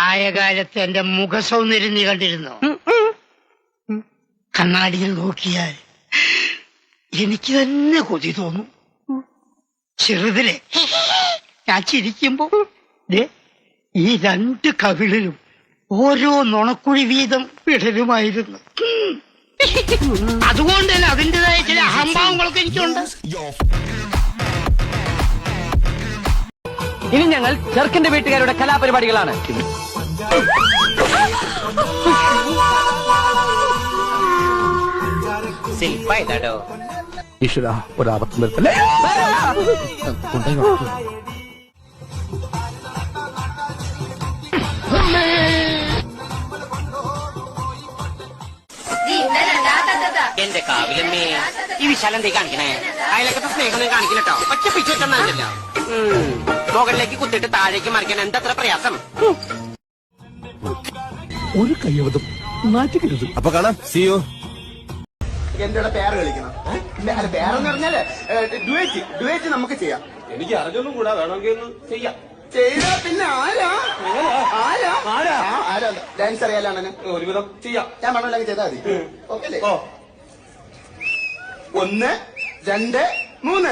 ആയ കാലത്ത് എന്റെ മുഖസൗന്ദര്യം നീ കണ്ടിരുന്നോ? കണ്ണാടിയിൽ നോക്കിയാൽ എനിക്ക് തന്നെ കൊതി തോന്നും. ചെറുതിലെ ഞാൻ ചിരിക്കുമ്പോ ഈ രണ്ട് കവിളിലും ഓരോ നുണക്കുഴി വീതം വിടരുമായിരുന്നു. അതുകൊണ്ട് തന്നെ അതിൻ്റെതായ ചില അഹംഭാവങ്ങളൊക്കെ എനിക്കുണ്ട്. ഇനി ഞങ്ങൾ ചെറുക്കന്റെ വീട്ടുകാരുടെ കലാപരിപാടികളാണ്. ശില്പോ ഈശ്വര ഒരാപത്തും വരുത്തല്ലേ. എന്റെ കാവിലമ്മേ, ഈ വിശാലം എന്തേ കാണിക്കണേ? അയലക്കത്തെ സ്നേഹമൊന്നും കാണിക്കില്ലട്ടോ. ഒറ്റ പിച്ചൊറ്റൊന്നാണല്ലോ. മുകളിലേക്ക് കുത്തിട്ട് താഴേക്ക് മറിക്കാൻ എന്തത്ര പ്രയാസം. ഒരു കയ്യബദ്ധം നാറ്റിക്കരുത്. അപ്പൊ കാണാം. See you. എന്റെ പേര് കളിക്കണം. പേരെന്ന് പറഞ്ഞാല് ഡുവേറ്റ് നമുക്ക് ചെയ്യാം. എനിക്ക് അറിഞ്ഞൊന്നും കൂടാ, വേണമെങ്കിൽ ഒന്ന് ചെയ്യാം. ചെയ്താ പിന്നെ ആരാ ഡാൻസ് അറിയാലാണ്. ഒരുവിധം ചെയ്യാം. ഞാൻ വേണമെങ്കിൽ ചെയ്താൽ മതി. ഓക്കെ അല്ലേ? 1 2 3